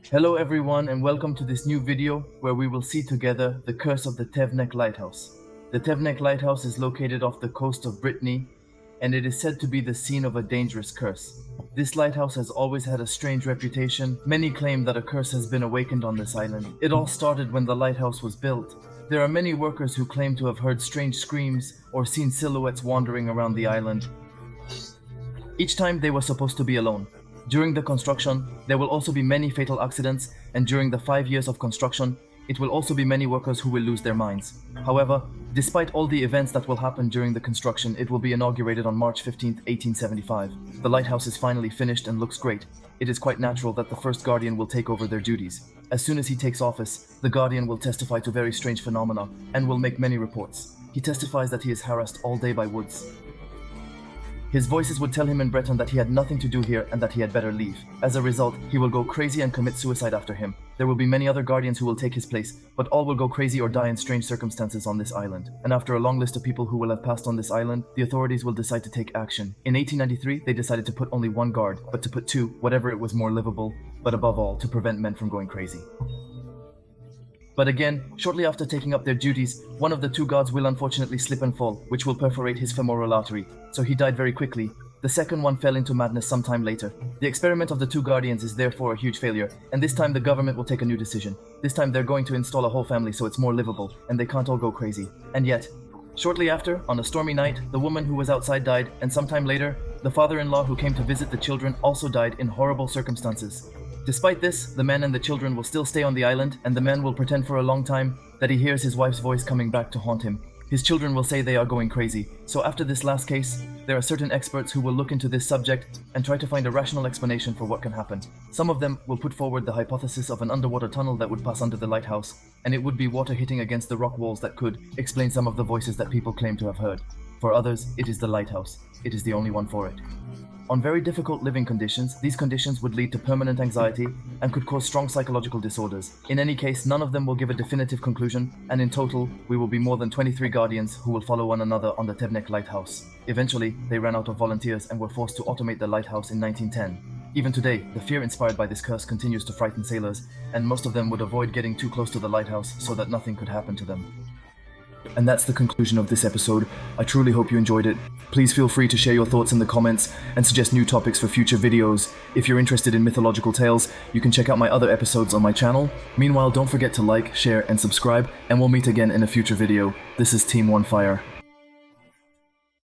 Hello everyone and welcome to this new video where we will see together the Curse of the Tévennec Lighthouse. The Tévennec Lighthouse is located off the coast of Brittany and it is said to be the scene of a dangerous curse. This lighthouse has always had a strange reputation. Many claim that a curse has been awakened on this island. It all started when the lighthouse was built. There are many workers who claim to have heard strange screams or seen silhouettes wandering around the island. Each time they were supposed to be alone. During the construction, there will also be many fatal accidents, and during the 5 years of construction, it will also be many workers who will lose their minds. However, despite all the events that will happen during the construction, it will be inaugurated on March 15, 1875. The lighthouse is finally finished and looks great. It is quite natural that the first guardian will take over their duties. As soon as he takes office, the guardian will testify to very strange phenomena and will make many reports. He testifies that he is harassed all day by woods. His voices would tell him in Breton that he had nothing to do here and that he had better leave. As a result, he will go crazy and commit suicide after him. There will be many other guardians who will take his place, but all will go crazy or die in strange circumstances on this island. And after a long list of people who will have passed on this island, the authorities will decide to take action. In 1893, they decided to put only one guard, but to put two, whatever it was more livable, but above all, to prevent men from going crazy. But again, shortly after taking up their duties, one of the two guards will unfortunately slip and fall, which will perforate his femoral artery, so he died very quickly. The second one fell into madness sometime later. The experiment of the two guardians is therefore a huge failure, and this time the government will take a new decision. This time they're going to install a whole family so it's more livable, and they can't all go crazy. And yet, shortly after, on a stormy night, the woman who was outside died, and sometime later, the father-in-law who came to visit the children also died in horrible circumstances. Despite this, the man and the children will still stay on the island, and the man will pretend for a long time that he hears his wife's voice coming back to haunt him. His children will say they are going crazy. So after this last case, there are certain experts who will look into this subject and try to find a rational explanation for what can happen. Some of them will put forward the hypothesis of an underwater tunnel that would pass under the lighthouse, and it would be water hitting against the rock walls that could explain some of the voices that people claim to have heard. For others, it is the lighthouse. It is the only one for it. On very difficult living conditions, these conditions would lead to permanent anxiety and could cause strong psychological disorders. In any case, none of them will give a definitive conclusion, and in total, we will be more than 23 guardians who will follow one another on the Tévennec Lighthouse. Eventually, they ran out of volunteers and were forced to automate the lighthouse in 1910. Even today, the fear inspired by this curse continues to frighten sailors, and most of them would avoid getting too close to the lighthouse so that nothing could happen to them. And that's the conclusion of this episode. I truly hope you enjoyed it. Please feel free to share your thoughts in the comments and suggest new topics for future videos. If you're interested in mythological tales, you can check out my other episodes on my channel. Meanwhile, don't forget to like, share, and subscribe, and we'll meet again in a future video. This is Team One Fire.